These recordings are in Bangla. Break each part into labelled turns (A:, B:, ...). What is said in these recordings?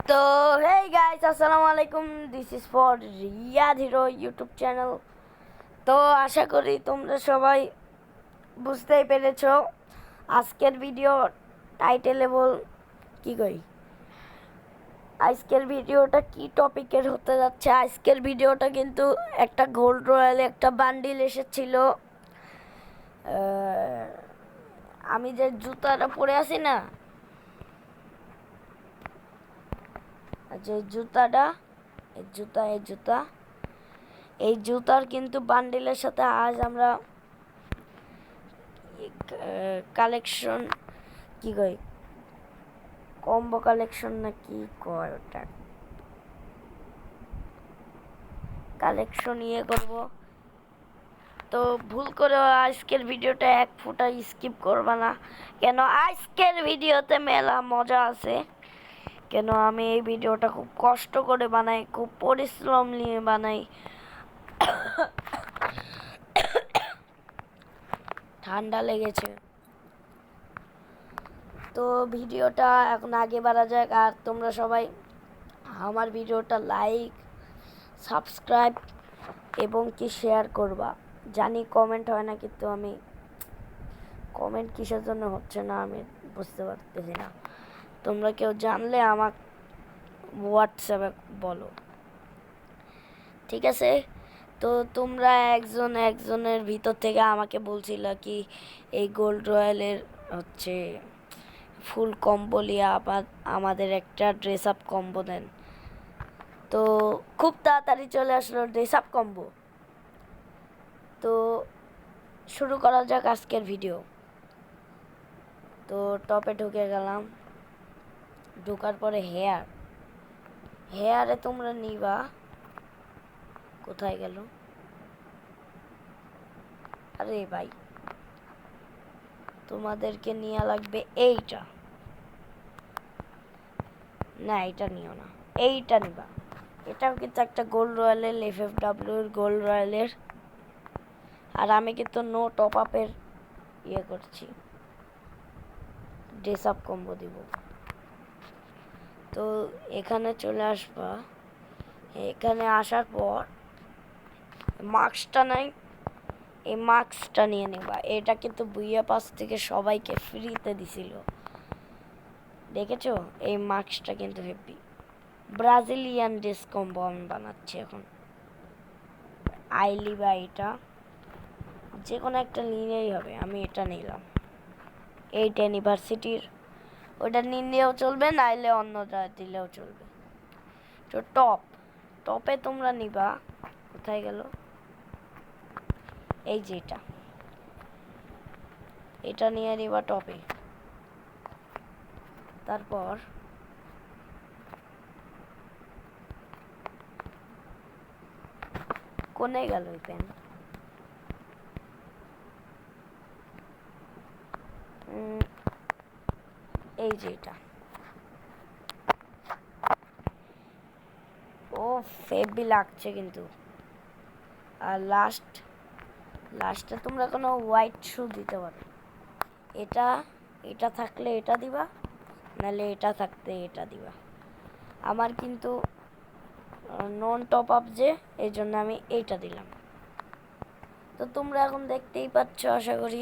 A: তো হেই গাইস, আসসালামু আলাইকুম। This is for Riyad Hero YouTube channel. তো আশা করি তোমরা সবাই বুঝতেই পেরেছো আজকের ভিডিও টাইটেলে বল কি কই আজকের ভিডিওটা কি টপিকের হতে যাচ্ছে। আজকের ভিডিওটা কিন্তু একটা গোল্ড রয়্যালে একটা বান্ডিল এসেছিল। আমি যে জুতাটা পরে আছি না, যে জুতাটা এই জুতার কিন্তু বান্ডিলের সাথে আজ আমরা কালেকশন কি কই কম্বো কালেকশন না কি কয় ওটা কালেকশন করব। তো ভুল করে আজকের ভিডিওটা এক ফোঁটা স্কিপ করবা না, কেন আজকের ভিডিওতে মেলা মজা আছে। কেন আমি এই ভিডিওটা খুব কষ্ট করে বানাই, খুব পরিশ্রম নিয়ে বানাই। ঠান্ডা লেগেছে। তো ভিডিওটা এখন আগে বাড়া যাক, আর তোমরা সবাই আমার ভিডিওটা লাইক, সাবস্ক্রাইব এবং কি শেয়ার করবা। জানি কমেন্ট হয় না, কিন্তু আমি কমেন্ট কিসের জন্য হচ্ছে না আমি বুঝতে পারতেছি না। তোমরা কেউ জানলে আমার হোয়াটসঅ্যাপে বলো, ঠিক আছে? তো তোমরা একজনের ভিতর থেকে আমাকে বলছিল কি এই গোল্ড রয়্যালের হচ্ছে ফুল কম্বো লিয়া আমাদের একটা ড্রেস আপ কম্বো দেন। তো খুব তাড়াতাড়ি চলে আসলো ড্রেস আপ কম্বো। তো শুরু করা যাক আজকের ভিডিও। তো টপে ঢুকে গেলাম। ঢোকার পরে হেয়ারে তোমরা নিবা, কোথায় গেল? আরে ভাই, তোমাদেরকে নিয়ে লাগবে এইটা, না এটা নিও না, এইটা নিবা। এটাও কিন্তু একটা গোল্ড রয়্যালের, FFW গোল্ড রয়্যালের। আর আমি কিন্তু নো টপ আপের করছি, ড্রেস আপ কম্বো দিব। তো এখানে চলে আসবা। এখানে আসার পর মাস্কটা নাই, এই মাস্কটা নিয়ে নেবা। এটা কিন্তু বুইয়া পাস থেকে সবাইকে ফ্রিতে দিছিল, দেখেছো? এই মাস্কটা কিন্তু হেভি। ব্রাজিলিয়ান ড্রেস কম্বো আমি বানাচ্ছি এখন। আইলি বা এটা যে কোনো একটা নিলেই হবে, আমি এটা নিলাম। এইটা ইউনিভার্সিটির, ওটা নিলেও চলবে, নাইলে অন্য দিলেও চলবে। তো টপে তোমরা নিবা, কোথায় গেল? এই যে এটা নিয়ে নিবা টপে। তারপর কোনে গেল ওই প্যান? এই যে এটা, ও ফেবি লাগছে কিন্তু। আর লাস্টে তোমরা কোনো হোয়াইট শু দিতে পারো। এটা থাকলে এটা দিবা, নাহলে এটা থাকতে এটা দিবা। আমার কিন্তু নন টপ আপ যে, এই জন্য আমি এইটা দিলাম। তো তোমরা এখন দেখতেই পাচ্ছ আশা করি।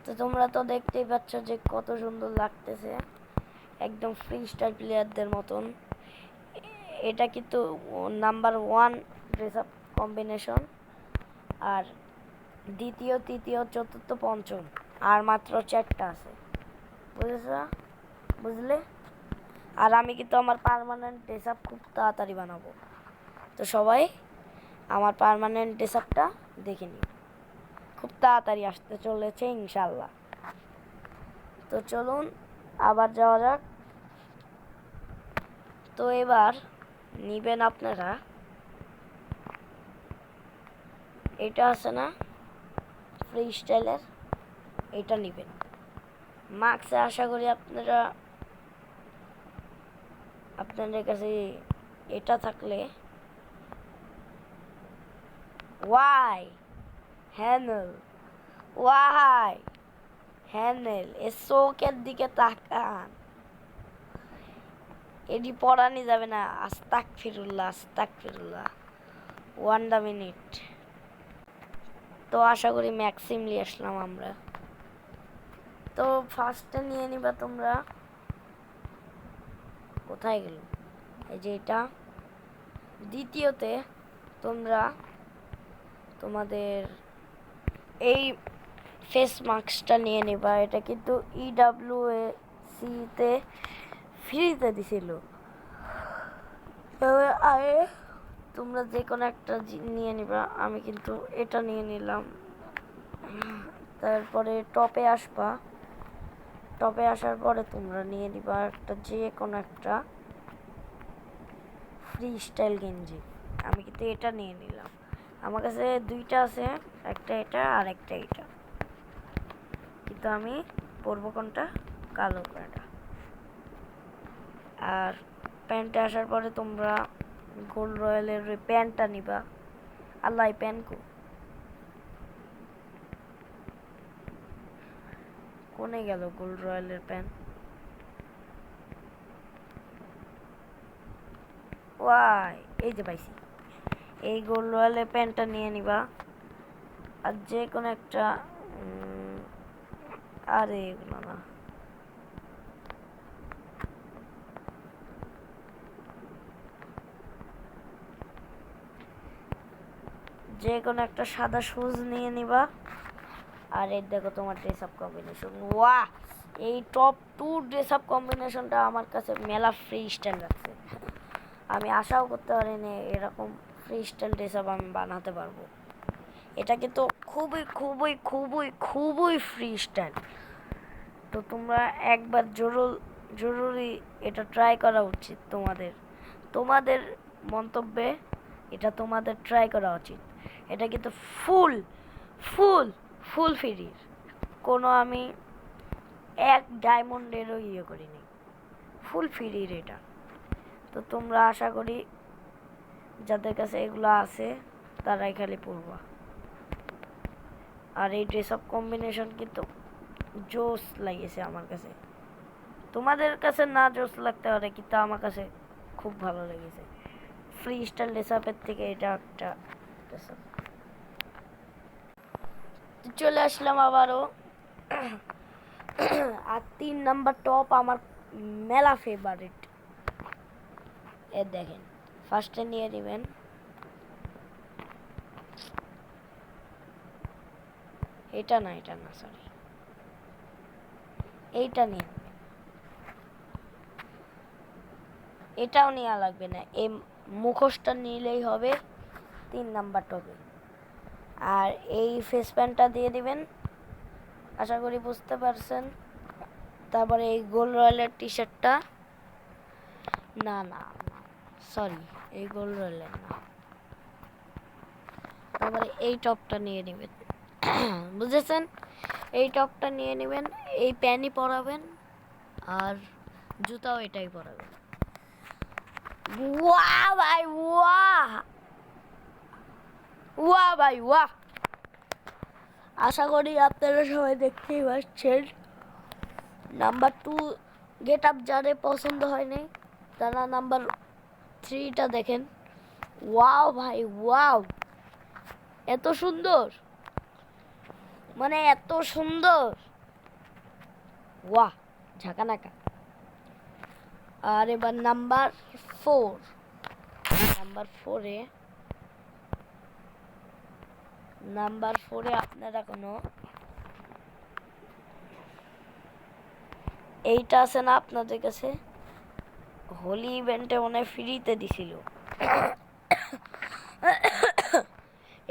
A: তো তোমরা তো দেখতেই পাচ্ছ যে কত সুন্দর লাগতেছে, একদম ফ্রি স্টাইল প্লেয়ারদের মতন। এটা কিন্তু নাম্বার 1 ড্রেস আপ কম্বিনেশন। আর দ্বিতীয়, তৃতীয়, চতুর্থ, পঞ্চম আর মাত্র 4টা আছে, বুঝলে? আর আমি কিন্তু আমার পার্মানেন্ট ড্রেস আপ খুব তাড়াতাড়ি বানাবো। তো সবাই আমার পার্মানেন্ট ড্রেস আপটা দেখে নিন, খুব তাড়াতাড়ি আসতে চলেছে ইনশাল্লাহ। তো চলুন আবার যাওয়া যাক। তো এবার নিবেন আপনারা, এটা আছে না ফ্রি স্টাইলের, এটা নিবেন। মার্কসে আশা করি আপনাদের কাছে এটা থাকলে ওয়াই হ্যানেল এ চোখের দিকে তাকান। এডি পড়ানি যাবে না। আস্তাগফিরুল্লাহ আস্তাগফিরুল্লাহ। 1 মিনিট। তো আশা করি ম্যাক্সিম নিয়ে আসলাম আমরা। তো ফার্স্টে নিয়ে নিবা তোমরা, কোথায় গেল, এই যে এটা। দ্বিতীয়তে তোমরা তোমাদের এই ফেস মাস্কটা নিয়ে নিবা। এটা কিন্তু EWC-তে ফ্রিতে দিছিল। তবে আগে তোমরা যে কোনো একটা নিয়ে নিবা। আমি কিন্তু এটা নিয়ে নিলাম। তারপরে টপে আসবা। টপে আসার পরে তোমরা নিয়ে নিবা একটা যে কোনো একটা ফ্রি স্টাইল গেঞ্জি। আমি কিন্তু এটা নিয়ে নিলাম। আমার কাছে দুইটা আছে, একটা এটা আর একটা এটা, কিন্তু আমি পরবো কোনটা, কালো প্যান্টটা। আর প্যান্টে আসার পরে তোমরা গোল্ড রয়্যালের ওই প্যান্টটা নিবা। আল্লাহ প্যান্ট কোনে গেল গোল্ড রয়্যালের প্যান্ট? ওয়াই, এই যে পাইছি। এই গোল্ড রয়্যালের প্যান্টটা নিয়ে নিবা। আর যে কোনো একটা আরে এগুলো না, যে কোনো একটা সাদা শুজ নিয়ে নিবা। আর এই দেখো তোমার ড্রেস আপ কম্বিনেশন। ওয়াহ, এই টপ 2 ড্রেস আপ কম্বিনেশনটা আমার কাছে মেলা ফ্রি স্টাইল লাগছে। আমি আশাও করতে পারিনি এরকম ফ্রি স্টাইল ড্রেস আপ আমি বানাতে পারবো। এটা কিন্তু খুবই খুবই খুবই খুবই ফ্রি স্টাইল। তো তোমরা একবার জরুরি এটা ট্রাই করা উচিত তোমাদের। তোমাদের মন্তব্যে এটা তোমাদের ট্রাই করা উচিত। এটা কিন্তু ফুল ফুল ফুল ফ্রির, কোনো আমি এক ডায়মন্ডেরও ইয়ে করিনি, ফুল ফ্রির এটা। তো তোমরা আশা করি যাদের কাছে এগুলো আছে তারাই খালি পড়বা। আর এই ড্রেস আপ কম্বিনেশন কিন্তু জোস লাগিয়েছে আমার কাছে। তোমাদের কাছে না জোস লাগতে পারে, কিন্তু আমার কাছে খুব ভালো লেগেছে। ফ্রি স্টাইল ড্রেস আপের থেকে এটা একটা ড্রেস আপ। চলে আসলাম আবারও। আর 3 নাম্বার টপ আমার মেলা ফেভারিট। এ দেখেন, ফার্স্টে নিয়ে নেবেন এটা না, এটা না, সরি, এইটা নিয়ে নেবেন। এটাও নেওয়া লাগবে না, এই মুখোশটা নিলেই হবে 3 নাম্বার টপে। আর এই ফেস প্যান্টটা দিয়ে দিবেন, আশা করি বুঝতে পারছেন। তারপরে এই গোল্ড রয়্যালের টি শার্টটা, না না সরি, এই গোল্ড রয়্যালের না। তারপরে এই টপটা নিয়ে নেবেন, বুঝেছেন? এই টপটা নিয়ে নেবেন, এই প্যান্টই পরাবেন আর জুতাও এটাই পরাবেন। ওয়াহ ভাই ওয়াহ, ওয়াহ ভাই ওয়াহ। আশা করি আপনারা সবাই দেখতেই পাচ্ছেন। নাম্বার 2 গেট আপ যাদের পছন্দ হয়নি তারা নাম্বার 3টা দেখেন। ওয়াও ভাই ওয়াও, এত সুন্দর, মানে এত সুন্দর, ওয়াহ ঝাঁকানাকা। আর এবার নাম্বার 4, নাম্বার 4-এ আপনারা কোনো এইটা আছে না আপনাদের কাছে, হোলি ইভেন্টে মনে হয় ফ্রিতে দিছিল,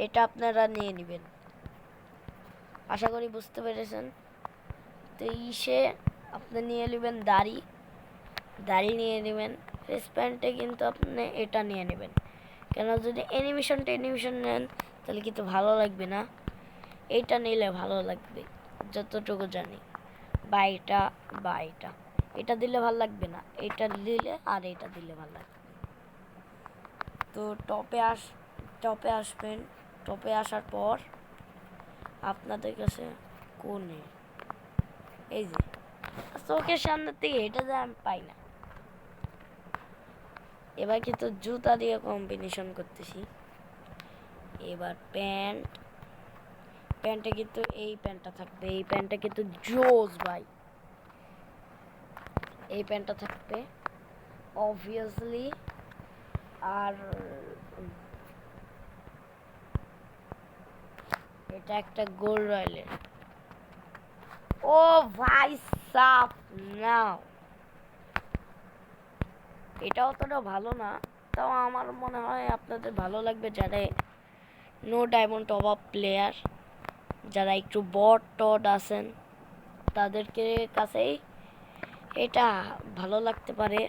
A: এটা আপনারা নিয়ে নেবেন। আশা করি বুঝতে পেরেছেন। তো ইসে আপনি নিয়ে নেবেন দাড়ি নিয়ে নেবেন। ফেস প্যান্টে কিন্তু আপনি এটা নিয়ে নেবেন, কেন যদি অ্যানিমেশন নেন তাহলে কিন্তু ভালো লাগবে না। এইটা নিলে ভালো লাগবে যতটুকু জানি। বা এটা দিলে ভালো লাগবে না, এটা দিলে আর এটা দিলে ভালো লাগবে। তো টপে আসবেন। টপে আসার পর আপনাদের কাছে কোনে এই যে চোখের সামনে থেকে এটা যে আমি পাই না, এবার কিন্তু জুতা দিয়ে কম্বিনেশন করতেছি। এবার প্যান্টে কিন্তু এই প্যান্টটা থাকবে, এই প্যান্টটা কিন্তু জোস ভাই, এই প্যান্টটা থাকবে অবভিয়াসলি। আর এটা একটা গোল্ড রয়্যালের। ও ভাই সাপ নাও, এটা অতটা ভালো না, তাও আমার মনে হয় আপনাদের ভালো লাগবে যারা no diamond top up player, যারা একটু বট টড আছেন তাদেরকে কাছেই এটা ভালো লাগতে পারে।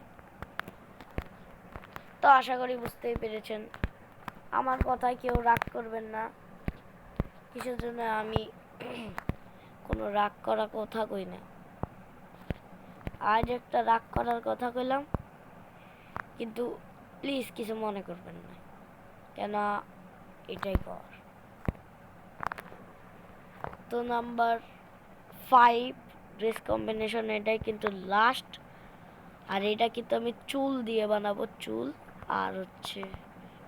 A: তো আশা করি বুঝতেই পেরেছেন, আমার কথায় কেউ রাগ করবেন না, কিসের জন্য আমি কোনো রাগ করা কথা কই না। আজ একটা রাগ করার কথা কইলাম, কিন্তু প্লিজ কিছু মনে করবেন না, কেন এটাই কর। তো নাম্বার 5 ড্রেস কম্বিনেশন, এটাই কিন্তু লাস্ট। আর এটা কিন্তু আমি চুল দিয়ে বানাবো, চুল আর হচ্ছে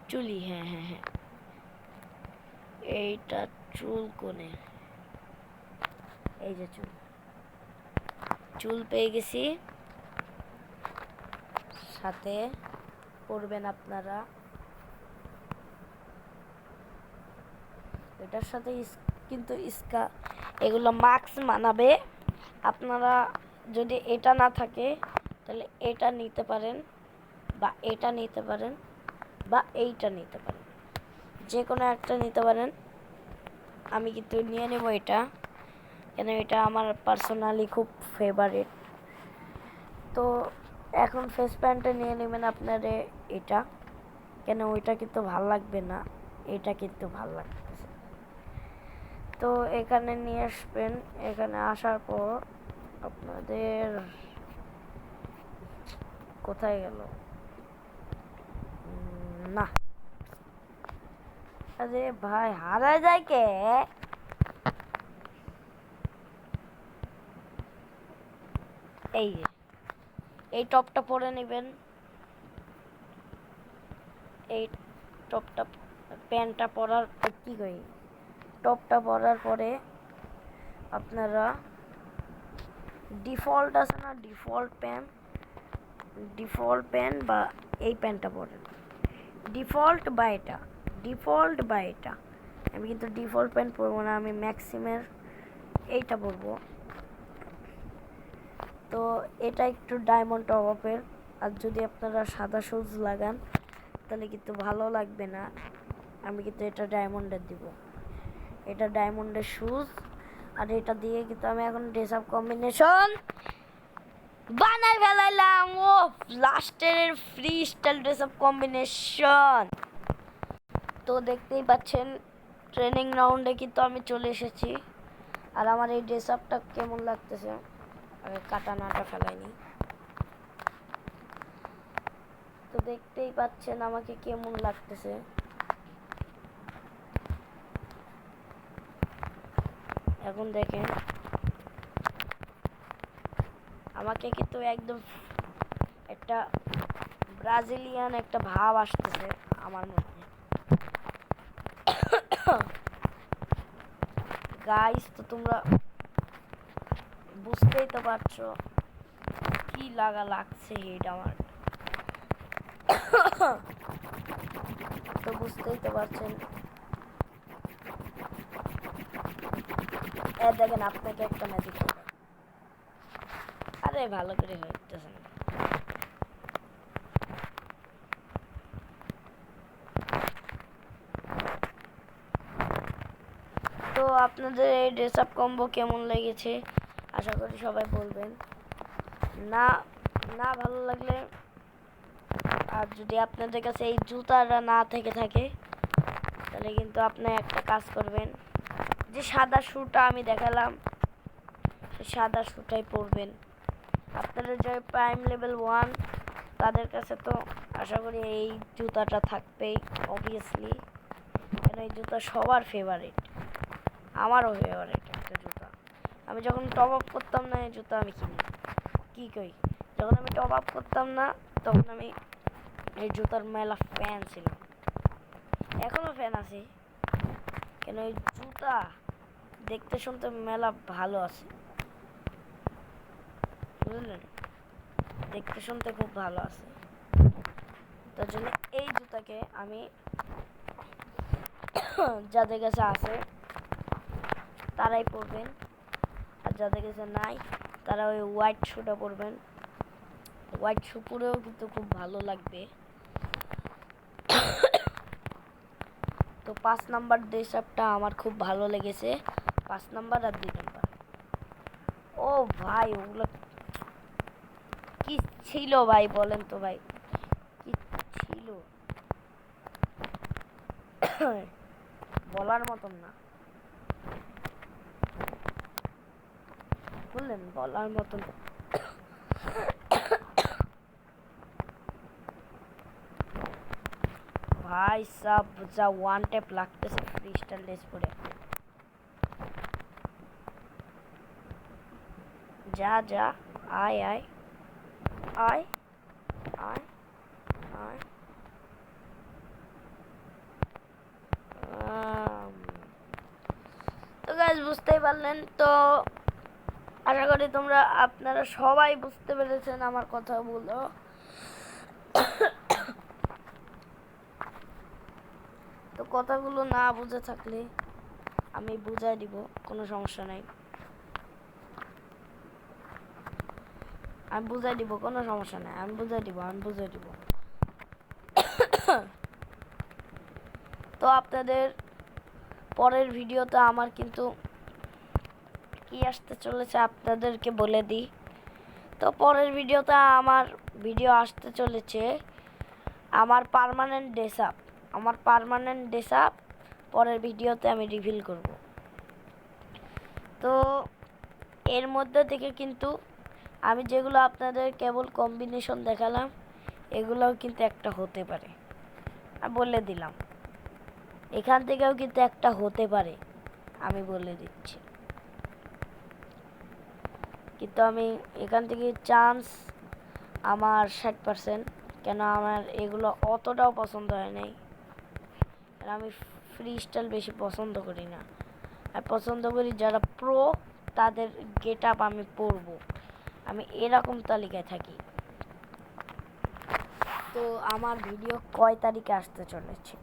A: চুলি, হ্যাঁ হ্যাঁ হ্যাঁ, এইটা চুল কোণে, এই যে চুল পেয়ে গেছি। সাথে পরবেন আপনারা এটার সাথে কিন্তু এগুলো মাস্ক মানাবে। আপনারা যদি এটা না থাকে তাহলে এটা নিতে পারেন, বা এটা নিতে পারেন, বা এইটা নিতে পারেন, যে কোনো একটা নিতে পারেন। আমি কিন্তু নিয়ে নেব এটা, কেন এটা আমার পার্সোনালি খুব ফেভারিট। তো এখন ফেস প্যান্টে নিয়ে নেবেন আপনারা এটা, কেন ওইটা কিন্তু ভাল লাগবে না, এটা কিন্তু ভাল লাগতেছে। তো এখানে নিয়ে আসবেন, এখানে আসার পর আপনাদের কোথায় গেল না, আরে ভাই হারায় যায় কে, এই টপটা পরে নেবেন, এই টপটা প্যান্টটা পরার কি কই, টপটা পরার পরে আপনারা ডিফল্ট আছে না, ডিফল্ট প্যান্ট বা এই প্যান্টটা পরেন, ডিফল্ট বা এটা। আমি কিন্তু ডিফল্ট প্যান্ট পরবো না, আমি ম্যাক্সিমের এইটা পরবো। তো এটা একটু ডায়মন্ড টপ আপের, আর যদি আপনারা সাদা শুজ লাগান তাহলে কিন্তু ভালো লাগবে না। আমি কিন্তু এটা ডায়মন্ডের দিব, এটা ডায়মন্ডের শুজ, আর এটা দিয়ে কিন্তু আমি এখন ড্রেস আপ কম্বিনেশন বানাই ফেলাইলাম। ও লাস্টের free style dress up combination. তো দেখতেই পাচ্ছেন ট্রেনিং রাউন্ডে কিন্তু আমি চলে এসেছি, আর আমার এই ড্রেস আপটা কেমন লাগতেছে, আগে কাটানাটা ফেলাইনি। তো দেখতেই পাচ্ছেন আমাকে কেমন লাগতেছে। এখন দেখেন আমাকে কিন্তু একদম একটা ব্রাজিলিয়ান একটা ভাব আসতেছে আমার মধ্যে। গাইস, তো তোমরা বুঝতেই তো পারছো কি লাগছে এটা আমার, তো বুঝতেই তো পারছেন। দেখেন আপনাকে একটা ম্যাজিক, আরে ভালো করে হইতেছে না। তো আপনাদের এই ড্রেস আপ কম্বো কেমন লেগেছে আশা করি সবাই বলবেন। না না ভালো লাগলে, আর যদি আপনাদের কাছে এই জুতাটা না থেকে থাকে তাহলে কিন্তু আপনি একটা কাজ করবেন, যে সাদা শুটা আমি দেখালাম সাদা শুটাই পরবেন। আপনারা যে প্রাইম লেভেল 1 তাদের কাছে তো আশা করি এই জুতাটা থাকবেই অবভিয়াসলি, কেন এই জুতা সবার ফেভারিট, আমারও ফেভারিট একটা জুতা। আমি যখন টপ আপ করতাম না এই জুতা আমি কিনি, কি কই, যখন আমি টপ আপ করতাম না তখন আমি এই জুতার মেলা ফ্যান ছিল, এখনো ফ্যান আছে, কেন এই জুতা দেখতে শুনতে মেলা ভালো আছে, বুঝলেন, দেখতে শুনতে খুব ভালো আছে। তার জন্য এই জুতাকে আমি যাদের কাছে আছে তারাই পরবেন, আর যাদের কাছে নাই তারা ওই হোয়াইট শুটা পরবেন। হোয়াইট শু পরেও কিন্তু খুব ভালো লাগবে। তো 5 নাম্বার ড্রেস আপটা আমার খুব ভালো লেগেছে, 5 নাম্বার আর 2 নাম্বার। ও ভাই ওগুলো কি ছিল ভাই, বলেন তো ভাই কি ছিল, বলার মতন না, বুঝলেন, বলার মতন। ভাই সব যা ওয়ান টেপ লাগতেছে ফ্রি স্টাইল ড্রেস পরে, যা যা আয় আয় আয় আয় আয়। তো গাইস বুঝতেই পারলেন, তো আশা করি আপনারা সবাই বুঝতে পেরেছেন আমার কথাগুলো। তো কথাগুলো না বুঝে থাকলে আমি বুঝাই দিব, কোনো সমস্যা নাই, আমি বুঝাই দিব, কোনো সমস্যা নাই, আমি বুঝাই দিব। তো আপনাদের পরের ভিডিওতে আমার কিন্তু কি আসতে চলেছে আপনাদেরকে বলে দিই। তো পরের ভিডিওতে আমার ভিডিও আসতে চলেছে আমার পার্মানেন্ট ড্রেস আপ পরের ভিডিওতে আমি রিভিল করব। তো এর মধ্যে থেকে কিন্তু আমি যেগুলো আপনাদের কেবল কম্বিনেশন দেখালাম এগুলোও কিন্তু একটা হতে পারে, বলে দিলাম, এখান থেকেও কিন্তু একটা হতে পারে, আমি বলে দিচ্ছি। কিন্তু আমি এখান থেকে চান্স আমার 60%, কেন আমার এগুলো অতটাও পছন্দ হয় নাই, আমি ফ্রি স্টাইল বেশি পছন্দ করি না, আর পছন্দ করি যারা প্রো তাদের গেট আপ আমি পরবো, আমি এরকম তালিকায় থাকি। তো আমার ভিডিও কয় তারিখে আসতে চলেছে,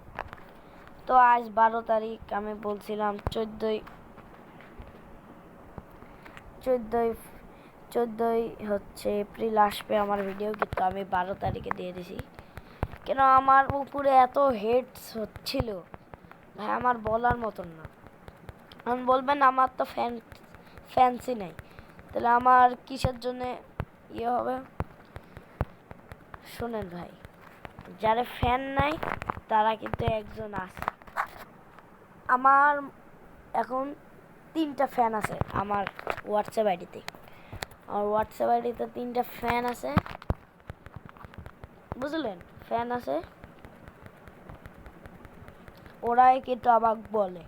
A: তো আজ 12 তারিখ, আমি বলছিলাম 14ই হচ্ছে এপ্রিল আসবে আমার ভিডিও, কিন্তু আমি 12 তারিখে দিয়ে দিছি, কেন আমার উপরে এত হেটস হচ্ছিল ভাই, আমার বলার মতন না। আমি বলবেন আমার তো ফ্যান্সি নাই, তাহলে আমার কিসের জন্য ইয়ে হবে, শোনেন ভাই, যারা ফ্যান নাই তারা কিন্তু একজন আছে, আমার এখন 3টা ফ্যান আছে আমার হোয়াটসঅ্যাপ আইডিতে, আমার হোয়াটসঅ্যাপ আইডিতে 3টা ফ্যান আছে, বুঝলেন, ফ্যান আছে, ওরাই কিন্তু আমাকে বলে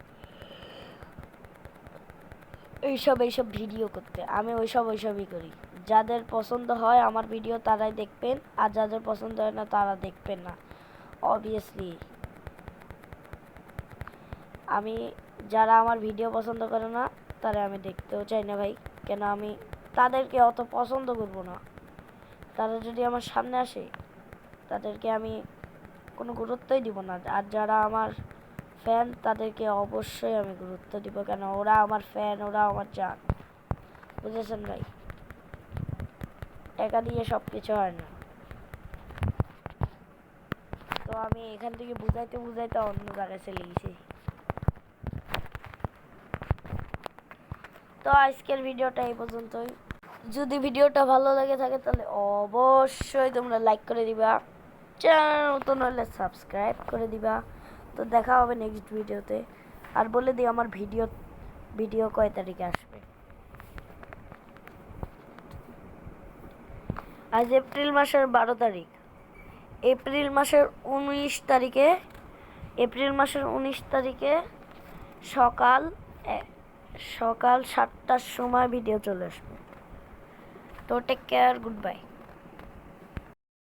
A: এইসব ভিডিও করতে, আমি ওইসবই করি, যাদের পছন্দ হয় আমার ভিডিও তারাই দেখবেন, আর যাদের পছন্দ হয় না তারা দেখবেন না, অবভিয়াসলি। আমি যারা আমার ভিডিও পছন্দ করে না তারা আমি দেখতেও চাই না ভাই, কেন আমি তাদেরকে অত পছন্দ করব না, তারা যদি আমার সামনে আসে তাদেরকে আমি কোনো গুরুত্বই দিব না, আর যারা আমার ফ্যান তাদেরকে অবশ্যই আমি গুরুত্ব দিব, কেন ওরা আমার ফ্যান, ওরা আমার জান, বুঝেছেন ভাই, টাকা দিয়ে সব কিছু হয় না। তো আমি এখান থেকে বুঝাইতে অন্য জায়গায় চলে গেছি। তো আজকের ভিডিওটা এই পর্যন্তই, যদি ভিডিওটা ভালো লাগে থাকে তাহলে অবশ্যই তোমরা লাইক করে দিবা, চ্যানেল নতুন হলে সাবস্ক্রাইব করে দিবা। তো দেখা হবে নেক্সট ভিডিওতে, আর বলে দিই আমার ভিডিও কয় তারিখে আসবে। আজ এপ্রিল মাসের 12 তারিখ, এপ্রিল মাসের 19 তারিখে সকাল 7টার সময় ভিডিও চলে আসবে। তো টেক কেয়ার, গুড বাই।